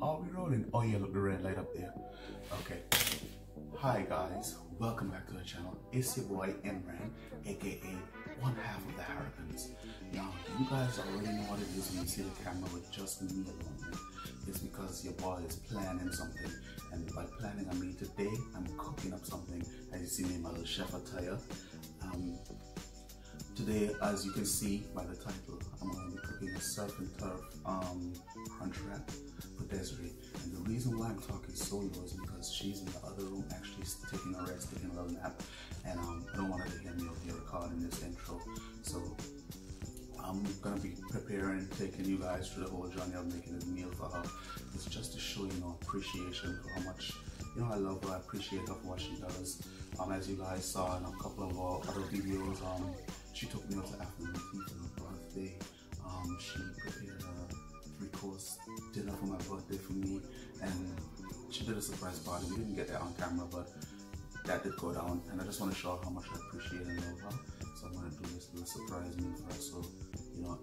Are we rolling? Oh yeah, look, the red light up there. Okay. Hi guys, welcome back to the channel. It's your boy Imran, aka one half of the Harrigans. Now, you guys already know what it is when you see the camera with just me alone. It's because your boy is planning something, and by planning I mean today I'm cooking up something. As you see me in my little chef attire. Today, as you can see by the title, I'm going to be cooking a surf and turf crunch wrap for Desiree. And the reason why I'm talking solo is because she's in the other room actually taking a rest, taking a little nap, and I don't want her to hear me over here recording this intro. So I'm going to be preparing, taking you guys through the whole journey of making this meal for her. It's just to show, appreciation for how much, I love her, I appreciate her for what she does. As you guys saw in a couple of our other videos, she took me out to afternoon tea for her birthday. She prepared a 3-course dinner for my birthday for me, and she did a surprise party. We didn't get that on camera, but that did go down, and I just want to show her how much I appreciate and love her. So I'm going to do this little surprise meal for her. So,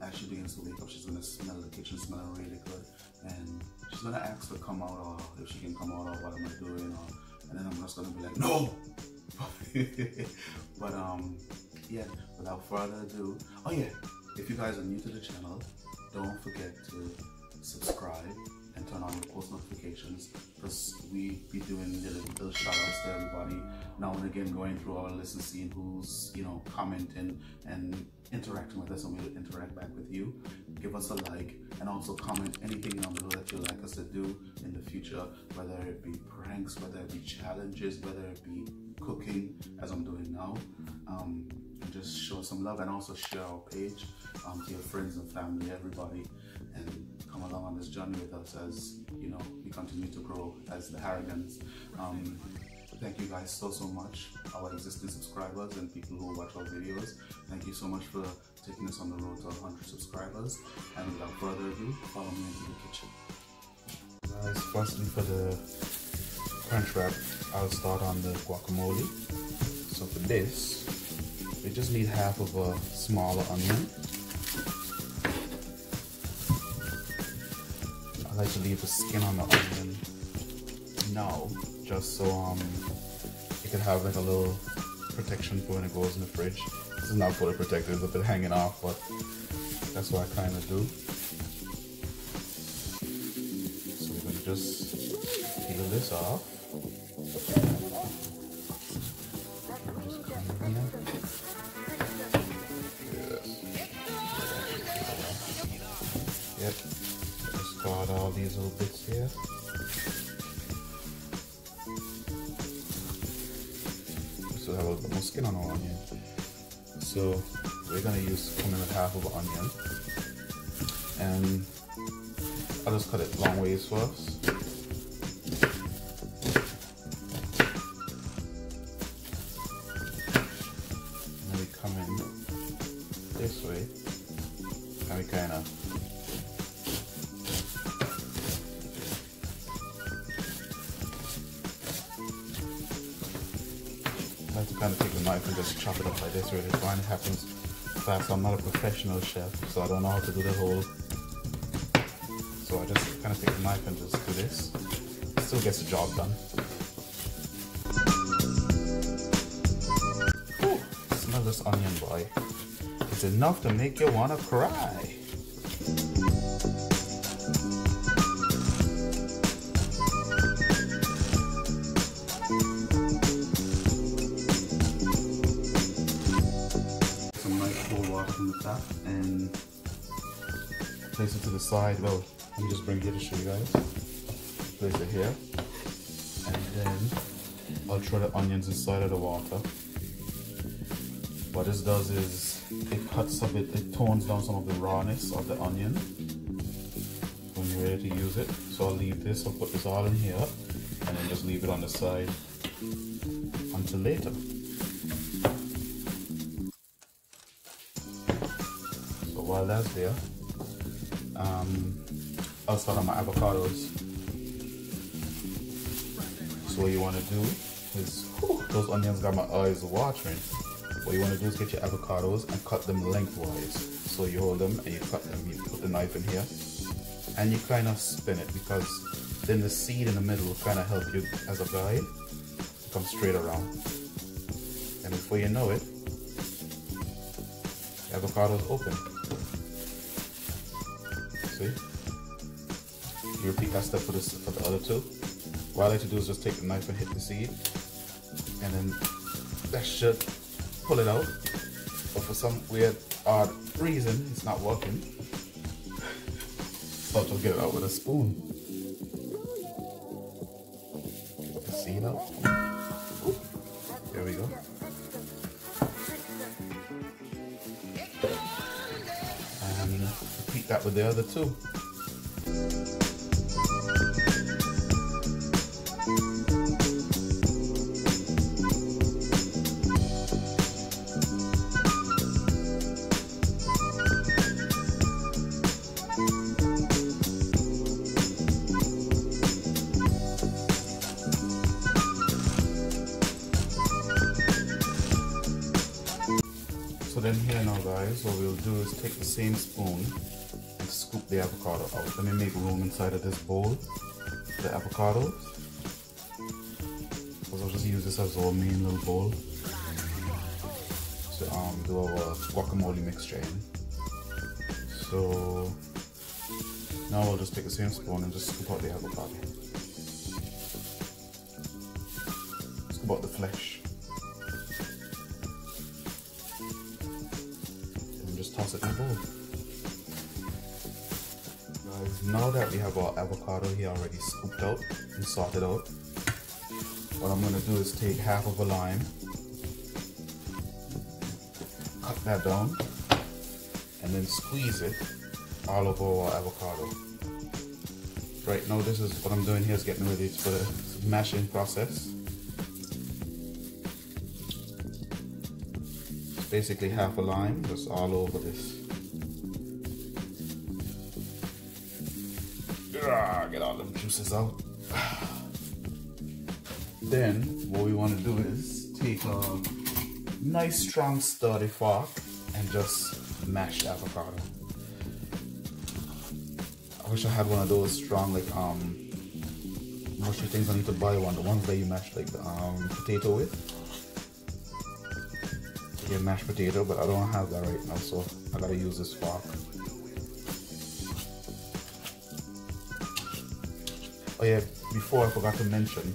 as she begins to wake up, she's going to smell the kitchen smelling really good, and she's going to ask to come out, or if she can come out, or what am I doing, and then I'm just going to be like, no! But yeah, without further ado, oh yeah, if you guys are new to the channel, don't forget to subscribe and turn on your post notifications, because we be doing little shout outs to everybody now and again, going through our list and seeing who's commenting and interacting with us, and we'll interact back with you. Give us a like, and also comment anything down below that you'd like us to do in the future, whether it be pranks, whether it be challenges, whether it be cooking as I'm doing now, and just show some love, and also share our page to your friends and family, everybody, and come along on this journey with us as we continue to grow as the Harrigans. Thank you guys so much, our existing subscribers and people who watch our videos. Thank you so much for taking us on the road to 100 subscribers, and without further ado, follow me into the kitchen. Guys, firstly for the crunch wrap, I'll start on the guacamole. So for this, we just need half of a smaller onion. I like to leave the skin on the onion now, just so it can have like a little protection for when it goes in the fridge. This is not fully protected, it's a bit hanging off, but that's what I kind of do. So we're going to just peel this off. Just come in here. Yes. Yep. Just got all these little bits here. So have a little bit more skin on our onion. So we're gonna come in with half of an onion, and I'll just cut it long ways first. And then we come in this way, and we kind of I like to kind of take the knife and just chop it up like this. Really fine. It happens fast. I'm not a professional chef, so I don't know how to do the whole. So I just kind of take the knife and just do this. It still gets the job done. Ooh, smell this onion, boy. It's enough to make you wanna cry. From the top and place it to the side. Well, let me just bring it here to show you guys. Place it here, and then I'll throw the onions inside of the water. What this does is it cuts a bit, it tones down some of the rawness of the onion when you're ready to use it. So I'll leave this, I'll put this all in here, and then just leave it on the side until later. While that's there, I'll start on my avocados. So what you want to do is, those onions got my eyes watering. What you want to do is get your avocados and cut them lengthwise. So you hold them and you cut them, you put the knife in here and you kind of spin it, because then the seed in the middle will kind of help you as a guide to come straight around. And before you know it, the avocado is open. See? You repeat that step for the other two. What I like to do is just take the knife and hit the seed, and then that should pull it out. But for some weird, odd reason, it's not working. So I'll just get it out with a spoon. Get the seed out. There we go. And repeat that with the other two. So then here now guys, what we'll do is take the same spoon and scoop the avocado out. Let me make room inside of this bowl for the avocados. Because I'll just use this as our main little bowl to do our guacamole mixture in. So now we'll just take the same spoon and just scoop out the avocado. Scoop out the flesh. Toss it in the bowl. Guys, now that we have our avocado here already scooped out and sorted out, what I'm going to do is take half of a lime, cut that down, and then squeeze it all over our avocado. Right now, this is what I'm doing here, is getting ready for the mashing process. Basically half a lime just all over this. Get all the juices out. Then what we want to do is take a nice strong sturdy fork and just mash the avocado. I wish I had one of those strong, like mushy things. I need to buy one, the ones that you mash like the potato with. Get mashed potato, but I don't have that right now, so I gotta use this fork. Oh yeah, before I forgot to mention,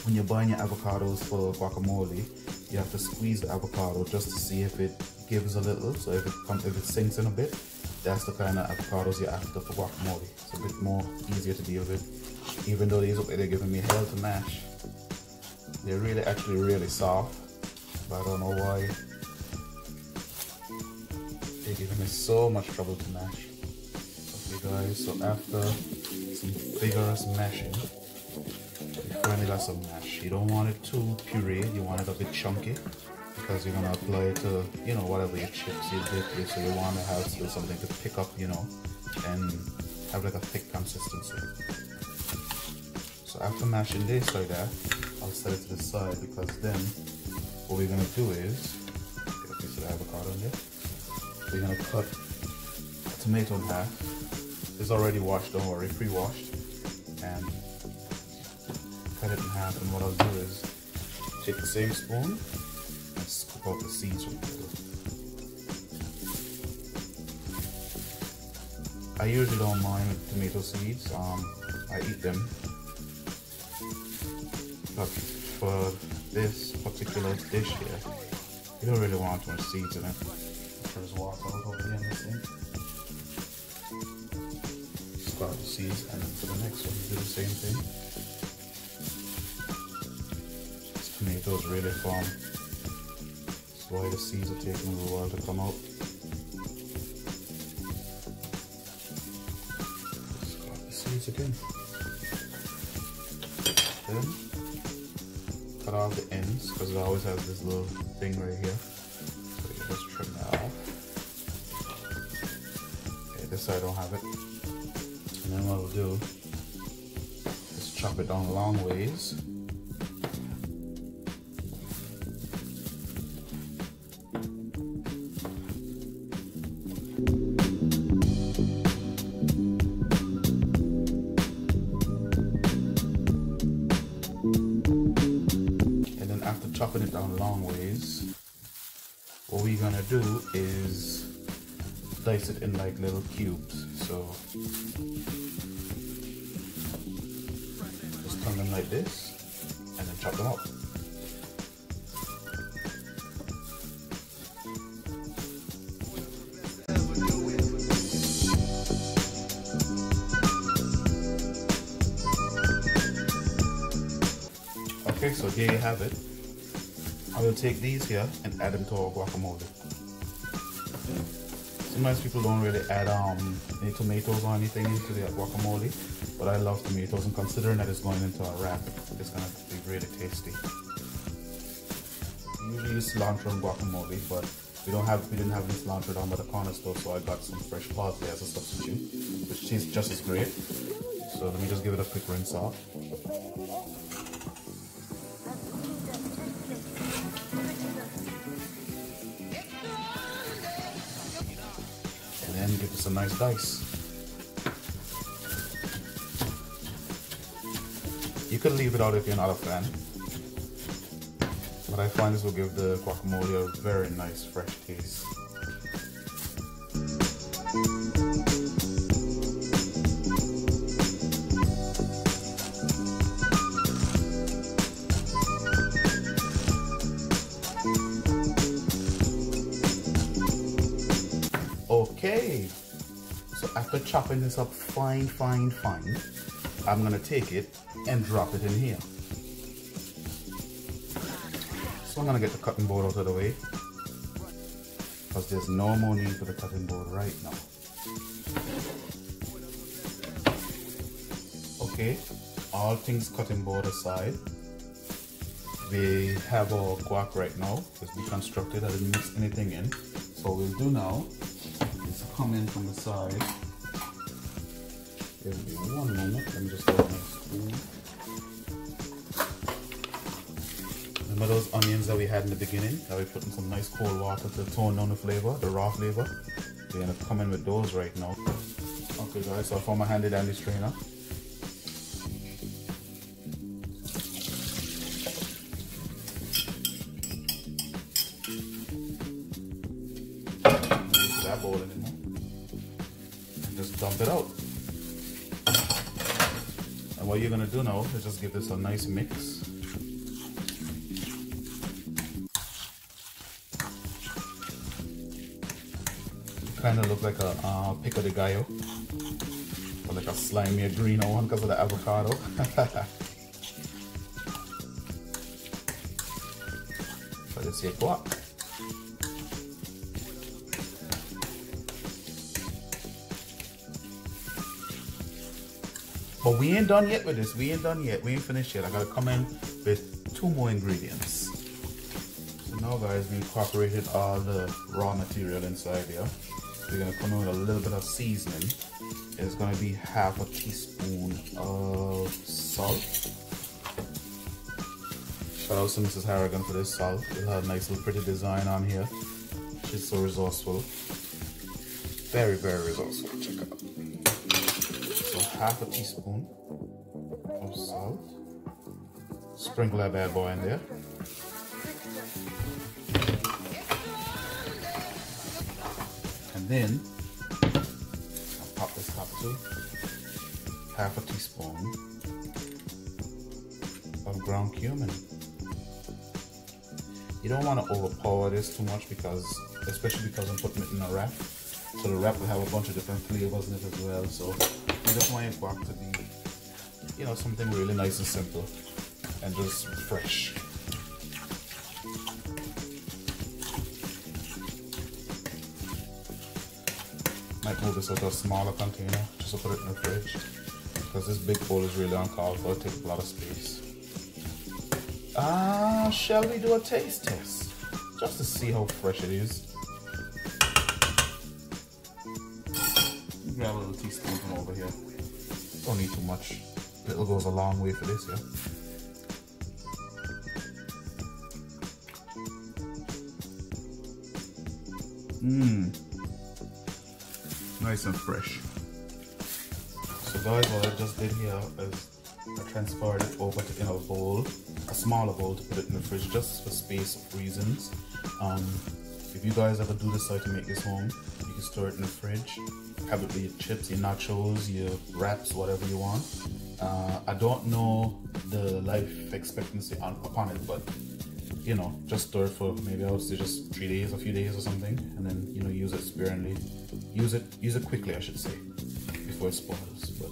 when you're buying your avocados for guacamole, you have to squeeze the avocado just to see if it gives a little. So if it sinks in a bit, that's the kind of avocados you're after for guacamole. It's a bit more easier to deal with. Even though these up there, they're giving me hell to mash. They're actually really soft, but I don't know why they're giving me so much trouble to mash. Okay guys, so after some vigorous mashing, you finally got some mash. You don't want it too pureed, you want it a bit chunky, because you're gonna apply it to, you know, whatever your chips you dip with, so you want to have still something to pick up, you know, and have like a thick consistency. So after mashing this like that, I'll set it to the side, because then what we're gonna do is get a piece of the avocado in there. We're gonna cut a tomato in half. It's already washed, don't worry, pre-washed, and cut it in half. And what I'll do is take the same spoon and scoop out the seeds from the middle. I usually don't mind tomato seeds. I eat them, but for this particular dish here, you don't really want too much seeds in it. There's water over here in this thing. Scoop the seeds, and then for the next one, do the same thing. This tomato is really firm. That's why the seeds are taking a little while to come out. Scoop the seeds again. Then cut off the ends, because it always has this little thing right here. So you just trim that off. Okay, this side I don't have it. And then what we'll do is chop it down long ways. chopping it down long ways, what we're gonna do is dice it in like little cubes. So just turn them like this and then chop them up. Okay, so there you have it. I will take these here and add them to our guacamole. Sometimes people don't really add any tomatoes or anything into their guacamole, but I love tomatoes, and considering that it's going into a wrap, it's going to be really tasty. We usually use cilantro in guacamole, but we didn't have any cilantro down by the corner store, so I got some fresh parsley as a substitute, which tastes just as great. So let me just give it a quick rinse off. And give this a nice dice. You could leave it out if you're not a fan, but I find this will give the guacamole a very nice fresh taste. Okay, so after chopping this up fine, I'm gonna take it and drop it in here. So I'm gonna get the cutting board out of the way, because there's no more need for the cutting board right now. Okay, all things cutting board aside, we have our guac right now. It's deconstructed, I didn't mix anything in. So what we'll do now is come in from the side. Give me one moment, let me just hold my spoon. Remember those onions that we had in the beginning, that we put in some nice cold water to tone down the flavor, the raw flavor? We're gonna come in with those right now. Okay guys, so I found my handy dandy strainer. That bowl anymore. And just dump it out. And what you're gonna do now is just give this a nice mix. Kind of look like a pico de gallo, or like a slimy green one because of the avocado. So let's see it go up. But we ain't done yet with this. We ain't done yet. We ain't finished yet. I gotta come in with 2 more ingredients. So now guys, we incorporated all the raw material inside here. We're gonna come in with a little bit of seasoning. It's gonna be half a teaspoon of salt. Shout out to Mrs. Harrigan for this salt. It had a nice little pretty design on here. She's so resourceful. Very, very resourceful. Check it out. So half a teaspoon of salt. Sprinkle that bad boy in there. And then I'll pop this top too. Half a teaspoon of ground cumin. You don't want to overpower this too much, especially because I'm putting it in a wrap. So the wrap will have a bunch of different flavors in it as well. So I just want your guac to be, you know, something really nice and simple and just fresh. Might move this out to a smaller container just to put it in the fridge, because this big bowl is really uncalled for. It takes a lot of space. Shall we do a taste test just to see how fresh it is? Grab a little teaspoon from over here. Don't need too much. Little goes a long way for this, yeah. Nice and fresh. So guys, what I just did here is I transferred it over to in a bowl. a smaller bowl to put it in the fridge just for space reasons. If you guys ever do decide to make this home, you can store it in the fridge, have it with your chips, your nachos, your wraps, whatever you want. I don't know the life expectancy upon it, but you know, just store it for maybe I would say just 3 days, a few days or something, and then you know, use it sparingly. Use it quickly, I should say, before it spoils. But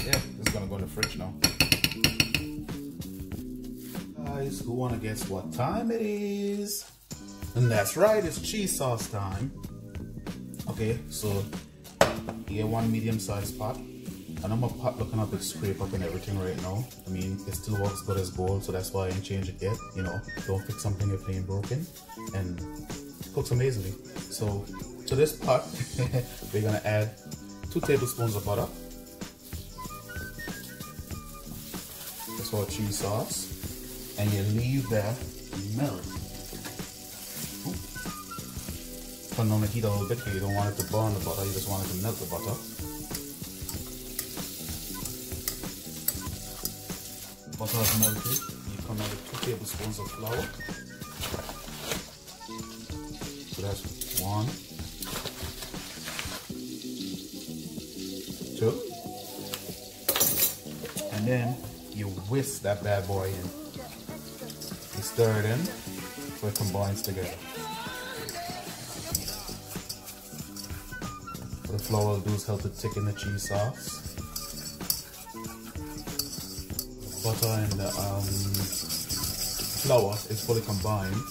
yeah, it's gonna go in the fridge now. Guys, who wanna guess what time it is? And that's right, it's cheese sauce time. Okay, so you get one medium-sized pot. And I'm a pot looking up, it's scrape up and everything right now. I mean, it still works good as gold, so that's why I ain't change it yet. You know, don't fix something if it ain't broken. And it cooks amazingly. So to this pot, we're gonna add 2 tablespoons of butter. That's our cheese sauce. And you leave that melt. Turn on the heat a little bit because you don't want it to burn the butter, you just want it to melt the butter. Butter is melted. You come out with 2 tablespoons of flour. So that's 1, 2. And then you whisk that bad boy in. You stir it in so it combines together. What the flour will do is help to thicken the cheese sauce. Butter and the flour is fully combined.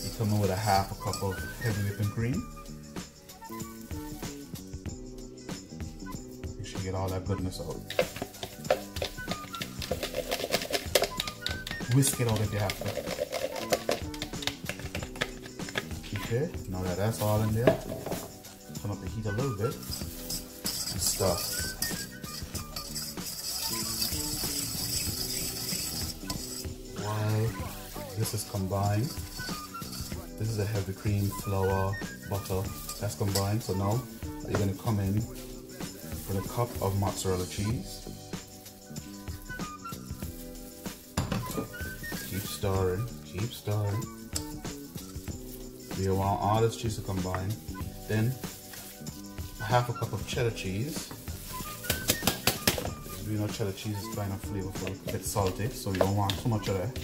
You come in with a half a cup of heavy whipping cream. Make sure you get all that goodness out. Whisk it out if you have to. Okay, now that that's all in there, turn up the heat a little bit and stuff. This is combined. This is a heavy cream, flour, butter. That's combined. So now you're going to come in with a cup of mozzarella cheese. Keep stirring, keep stirring. We want all this cheese to combine. Then half a cup of cheddar cheese. You know, cheddar cheese is kind of flavorful, a bit salty, so you don't want too much of that.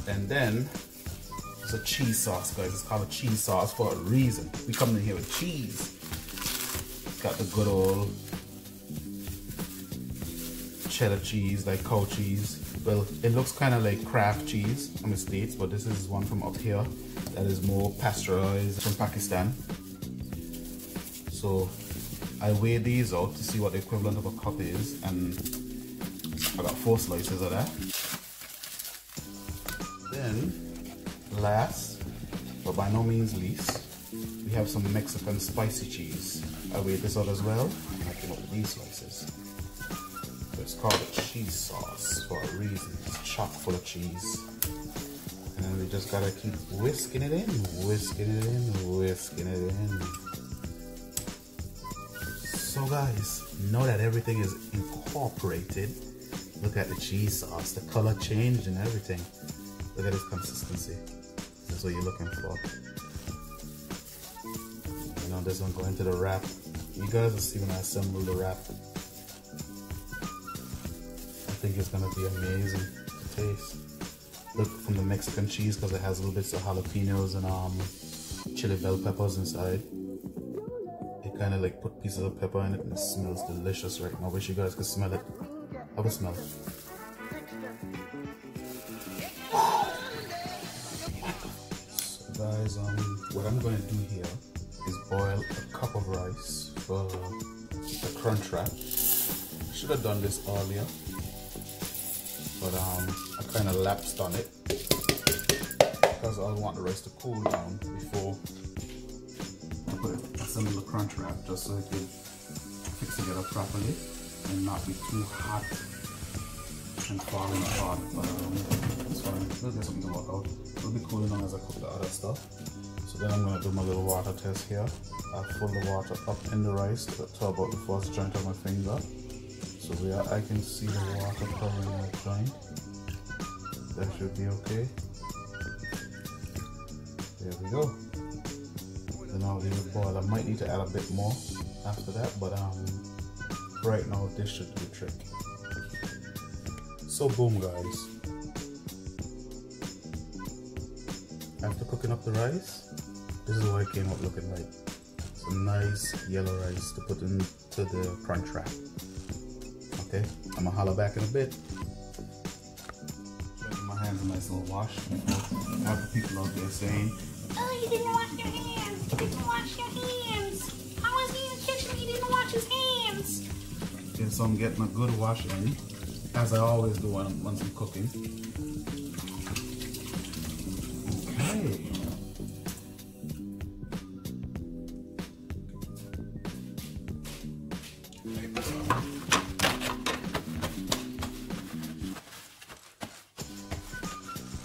And then it's a cheese sauce, guys. It's called a cheese sauce for a reason. We come in here with cheese. Got the good old cheddar cheese, like cow cheese. Well, it looks kind of like Kraft cheese from the States, but this is one from up here that is more pasteurized from Pakistan. So I weigh these out to see what the equivalent of a cup is, and I got 4 slices of that. Then, last, but by no means least, we have some Mexican spicy cheese. I weighed this out as well, and I came up with these slices. So it's called a cheese sauce for a reason. It's chock full of cheese. And then we just gotta keep whisking it in, whisking it in, whisking it in. So guys, now that everything is incorporated, look at the cheese sauce, the color changed and everything. Look at its consistency. That's what you're looking for. You know, this one going into the wrap. You guys will see when I assemble the wrap. I think it's gonna be amazing to taste. Look, from the Mexican cheese, because it has little bits of jalapenos and chili bell peppers inside. It kind of like put pieces of pepper in it, and it smells delicious right now. I wish you guys could smell it. Have a smell. Guys, what I'm going to do here is boil a cup of rice for the crunch wrap. I should have done this earlier, but I kind of lapsed on it because I want the rice to cool down before I assemble the crunch wrap, just so it can fix together properly and not be too hot and falling apart. But it's fine. We'll get something to work out. It'll be cooling down as I cook the other stuff. So then I'm going to do my little water test here. I fill the water up in the rice to about the first joint of my finger. So So I can see the water covering that joint. That should be okay. There we go. Then I'll leave it boil. I might need to add a bit more after that, but right now this should do the trick. So boom guys. After cooking up the rice, this is what it came out looking like. Some nice yellow rice to put into the crunch wrap. Okay, I'm gonna holler back in a bit. Get my hands a nice little wash. I have the people out there saying, "Oh, you didn't wash your hands! You didn't wash your hands! How was he in the kitchen? He didn't wash his hands!" Okay, so I'm getting a good wash in, as I always do once I'm cooking. Okay.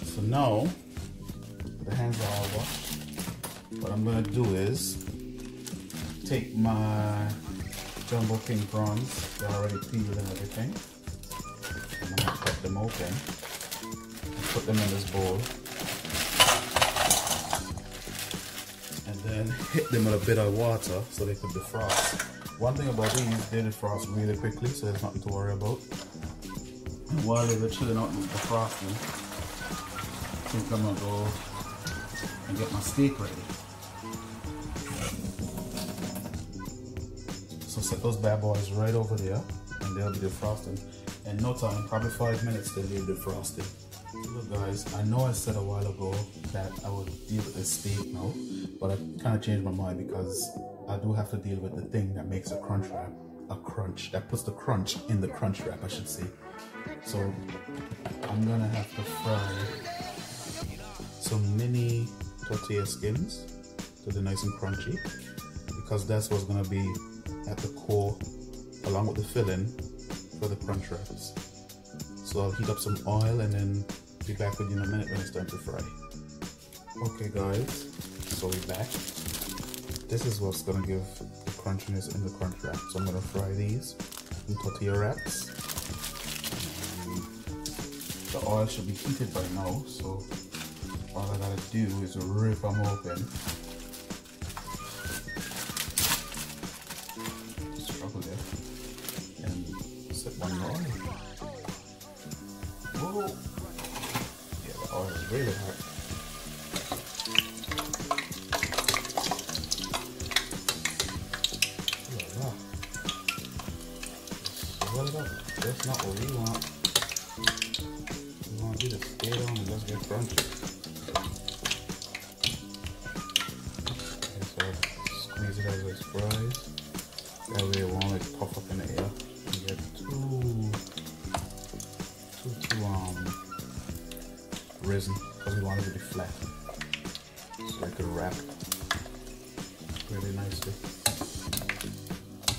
So now the hands are all washed. What I'm gonna do is take my jumbo king prawns, they're already peeled and everything, and I'm gonna cut them open and put them in this bowl, and then hit them with a bit of water so they could defrost. One thing about these, they defrost really quickly, so there's nothing to worry about. And while they were chilling out with defrosting, I think I'm gonna go and get my steak ready. So set those bad boys right over there and they'll be defrosting. In no time, probably 5 minutes, they'll be defrosted. So look guys, I know I said a while ago that I would deal with the steak now, but I kind of changed my mind because I do have to deal with the thing that makes a crunch wrap a crunch, that puts the crunch in the crunch wrap, I should say. So I'm gonna have to fry some mini tortilla skins to be nice and crunchy, because that's what's gonna be at the core along with the filling for the crunch wraps. So I'll heat up some oil and then be back with you in a minute when it's time to fry. Okay guys, so we're back. This is what's gonna give the crunchiness in the crunch wrap. So I'm gonna fry these in tortilla wraps. The oil should be heated by now, so all I gotta do is rip them open. Struggle there. And set one more. Whoa! Yeah, the oil is really hot. That's not what we want. We want you to stay on and let's get crunchy. Okay, so squeeze it as it fries. That way it won't like puff up in the air and get too risen, because we want it to be flat. So I could wrap really nicely.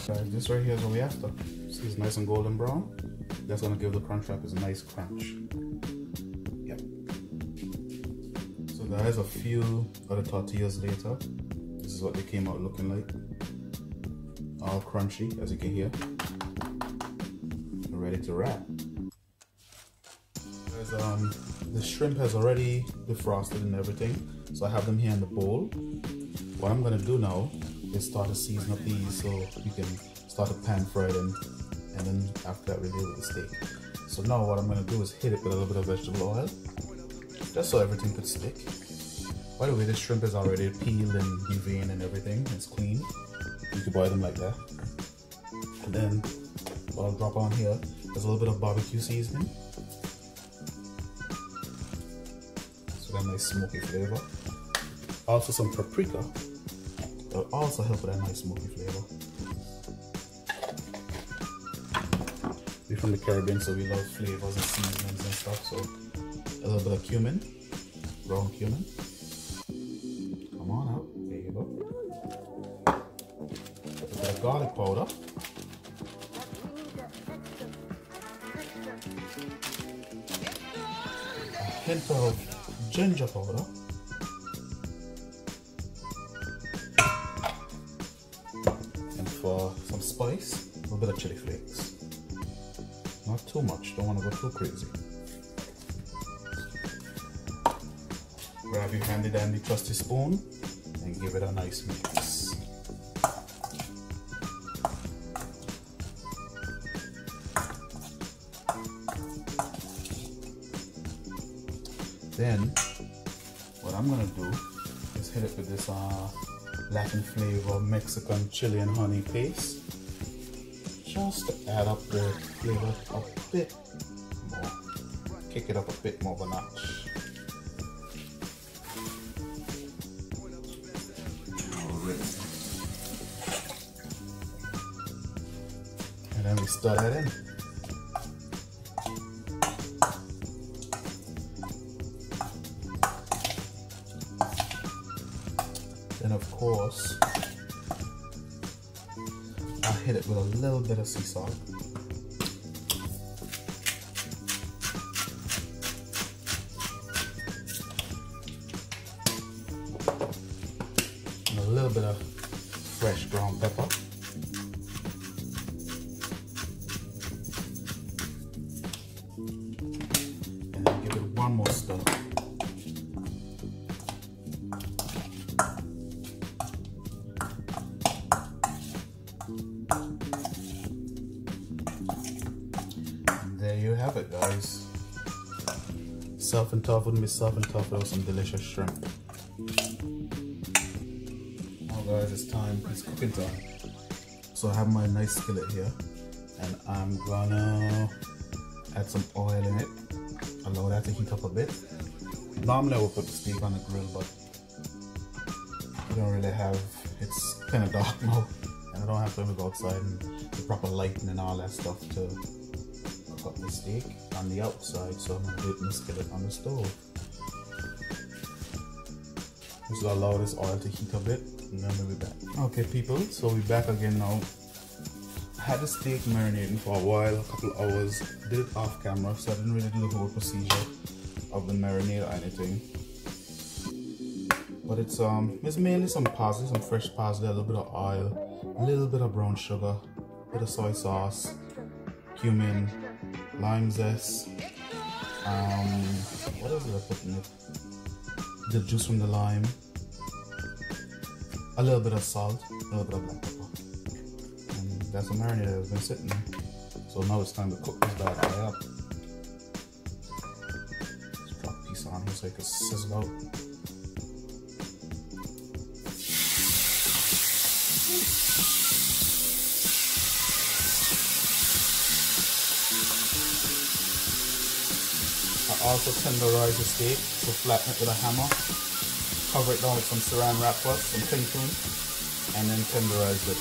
Guys, this right here is what we after. See, it's nice and golden brown. That's gonna give the crunch wrap a nice crunch. Yep. So guys, a few other tortillas later, this is what they came out looking like. All crunchy, as you can hear. Ready to wrap. Guys, the shrimp has already defrosted and everything, so I have them here in the bowl. What I'm gonna do now is start to season up these so you can start to pan fry them, and then after that we deal with the steak. So now what I'm gonna do is hit it with a little bit of vegetable oil, just so everything could stick. By the way, this shrimp is already peeled and deveined and everything. It's clean. You can buy them like that. And then what I'll drop on here is a little bit of barbecue seasoning, so that nice smoky flavor. Also some paprika. It'll also help with that nice smoky flavor. We're from the Caribbean, so we love flavors and seasonings and stuff. So a little bit of cumin, ground cumin. Come on out, there you go. A bit of garlic powder. A hint of ginger powder. For some spice, a little bit of chili flakes. Not too much, don't want to go too crazy. Grab your handy dandy trusty spoon and give it a nice mix. Then what I'm gonna do is hit it with this Latin flavor Mexican chili and honey paste, just to add up the flavor a bit more, kick it up a bit more of a notch. And then we stir that in. Then of course, I'll hit it with a little bit of sea salt. And a little bit of fresh ground pepper. And then give it one more stir. There you have it, guys. Surf and turf with me, surf and turf with some delicious shrimp. Now guys, it's time, it's cooking time. So I have my nice skillet here and I'm gonna add some oil in it. Allow that to heat up a bit. Normally I would put the steak on the grill, but I don't really have, it's kind of dark now and I don't have time to go outside and the proper lighting and all that stuff to cook the steak on the outside, so I'm going to do it in the skillet on the stove. Just allow this oil to heat a bit and then we'll be back. Okay people, so we're back again now. I had the steak marinating for a while, a couple of hours, did it off camera, so I didn't really do the whole procedure of the marinade or anything. But it's mainly some parsley, some fresh parsley, a little bit of oil, a little bit of brown sugar, a bit of soy sauce, cumin, lime zest, what else did I put in it? The juice from the lime, a little bit of salt, a little bit of black pepper. And that's a marinade that has been sitting there. So now it's time to cook this bad boy up. Just drop a piece on here so it can sizzle out. I also tenderize the steak, so flatten it with a hammer, cover it down with some saran wrap first, some cling film, and then tenderize it.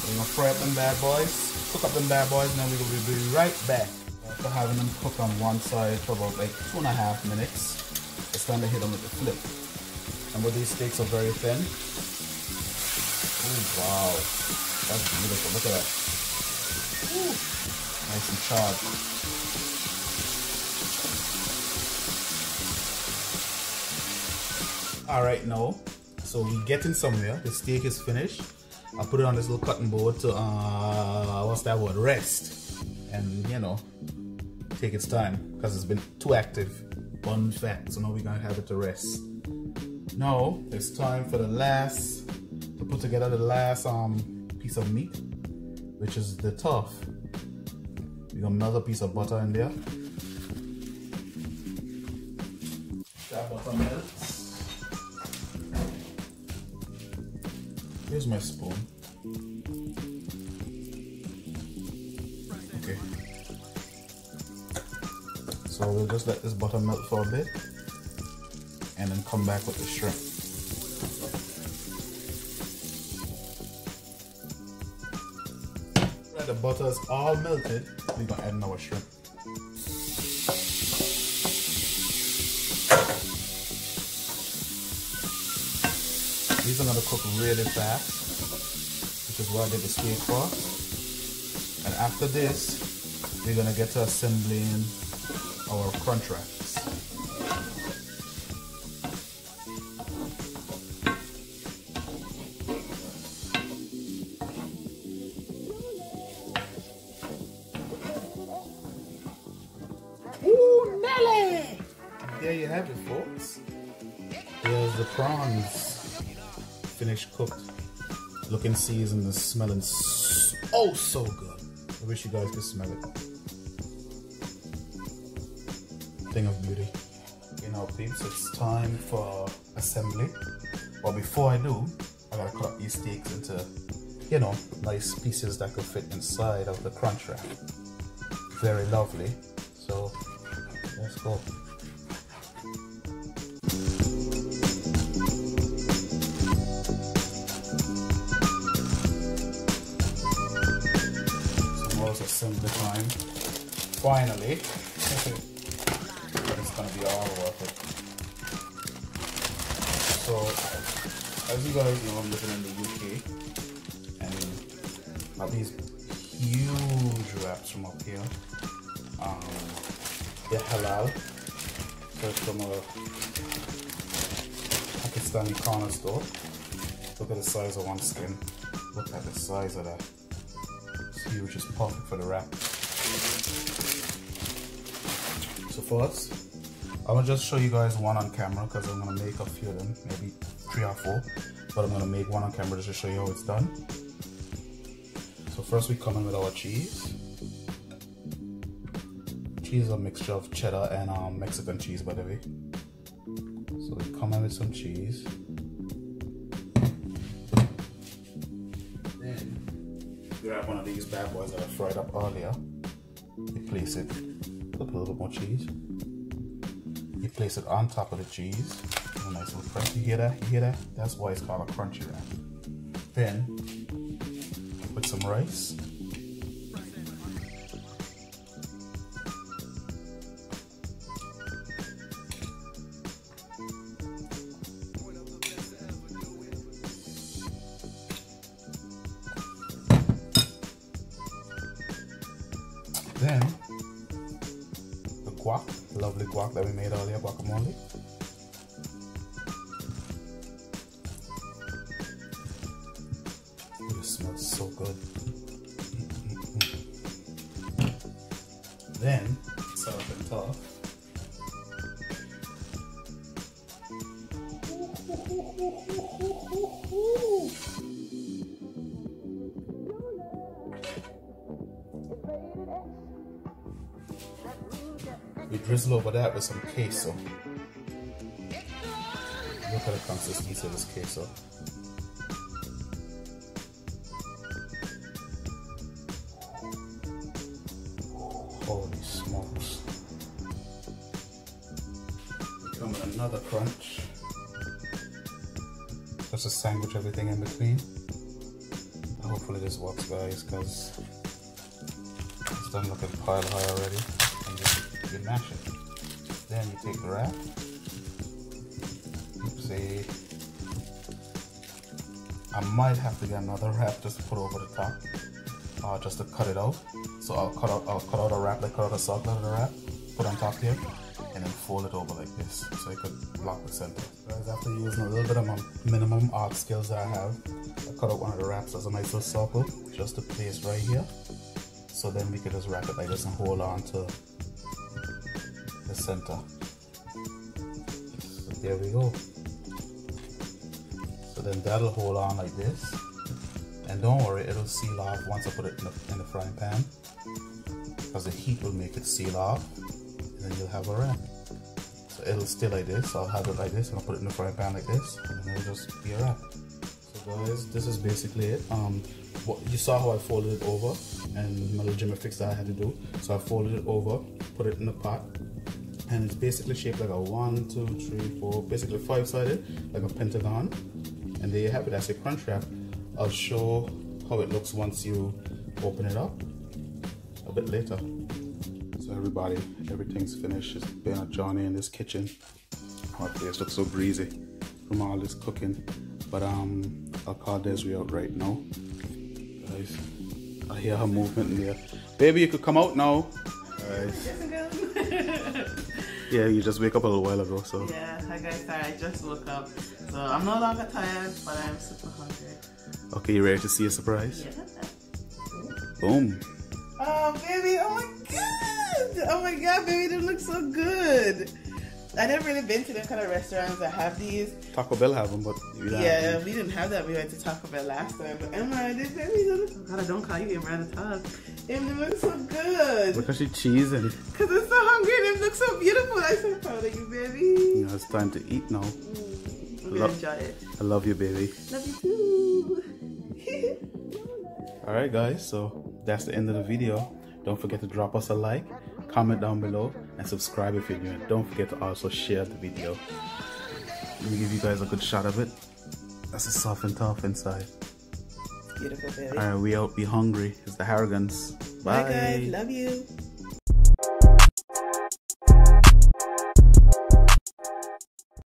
We're gonna fry up them bad boys, cook up them bad boys, and then we're gonna be right back. After having them cook on one side for about like 2.5 minutes, it's time to hit them with the flip. Remember, these steaks are very thin. Oh wow, that's beautiful. Look at that. Ooh, nice and charred. All right, now, so we're getting somewhere. The steak is finished. I put it on this little cutting board to what's that word? Rest, and you know, take its time because it's been too active, bun fat. So now we're gonna have it to rest. Now it's time for to put together the last piece of meat, which is the turf. We're gonna melt a piece of butter in there. That butter melts. Here's my spoon. Okay. So we'll just let this butter melt for a bit and then come back with the shrimp. When the butter is all melted, we're gonna add in our shrimp. These are gonna cook really fast, which is what I did the steak for. And after this, we're gonna get to assembling our crunch wraps. prawns finished cooked, looking seasoned and smelling oh so good. I wish you guys could smell it. Thing of beauty. You know, peeps, it's time for assembly. But before I do, I gotta cut up these steaks into, you know, nice pieces that could fit inside of the crunch wrap. Very lovely. So let's go. Assembly time. Finally. But it's gonna be all worth it. So, as you guys know, I'm living in the UK and I have these huge wraps from up here. They're halal. So it's from a Pakistani corner store. Look at the size of one skin. Look at the size of that. Huge, is perfect for the wrap. So first, I'm gonna just show you guys one on camera because I'm gonna make a few of them, maybe 3 or 4, but I'm gonna make one on camera just to show you how it's done. So first we come in with our cheese. Cheese is a mixture of cheddar and Mexican cheese, by the way. So we come in with some cheese. Grab one of these bad boys that I fried up earlier. You place it, put a little bit more cheese. You place it on top of the cheese. A nice little crunch. You hear that? You hear that? That's why it's called a crunchy wrap. Then put some rice. Then the guac, the lovely guac that we made earlier, guacamole. It smells so good. Then serve and tough. We drizzle over that with some queso. Look at the consistency of this queso. Holy smokes. We come with another crunch. Just to sandwich everything in between. Hopefully this works, guys, because it's done looking pile high already. You mash it. Then you take the wrap. Oopsie. I might have to get another wrap just to put over the top, just to cut it out. So I'll cut out a wrap, like cut out a circle of the wrap, put on top here, and then fold it over like this, so it could block the center. Guys, after using a little bit of my minimum art skills that I have, I cut out one of the wraps as a nice little circle, just to place right here. So then we can just wrap it like this and hold on to the center. So there we go. So then that'll hold on like this, and don't worry, it'll seal off once I put it in the frying pan, because the heat will make it seal off, and then you'll have a wrap. So it'll stay like this. So I'll have it like this, and I'll put it in the frying pan like this, and then it'll just be a wrap. So guys, this is basically it. You saw how I folded it over, and my little Jimmy fix that I had to do. So I folded it over, put it in the pot, and it's basically shaped like a 1, 2, 3, 4, basically 5-sided, like a pentagon. And there you have it. That's a crunch wrap. I'll show how it looks once you open it up a bit later. So everybody, everything's finished. It's been a journey in this kitchen. My place looks so greasy from all this cooking. But I'll call Desiree out right now. Guys, I hear her movement in there. Baby, you could come out now. Guys. Yeah, you just wake up a little while ago, so. Yeah, hi guys, sorry, I just woke up. So I'm no longer tired, but I'm super hungry. Okay, you ready to see a surprise? Yeah. Boom. Oh baby, oh my god! Oh my god, baby, that looks so good. I never really been to them kind of restaurants that have these. Taco Bell have them, but we don't Yeah, have them. we didn't have that. We went to Taco Bell last time. But Imran, this baby, God, I don't call you Imran at all. It looks so good. Look at the cheese and Because I'm so hungry and it looks so beautiful. I'm so proud of you, baby. you know, it's time to eat now. I'm gonna enjoy it. I love you, baby. Love you too. Alright guys, so that's the end of the video. Don't forget to drop us a like, comment down below, and subscribe if you're new. And don't forget to also share the video. Let me give you guys a good shot of it. That's a soft and tough inside. Beautiful, baby. Alright, we out, be hungry. It's the Harrigans. Bye. Bye guys, love you.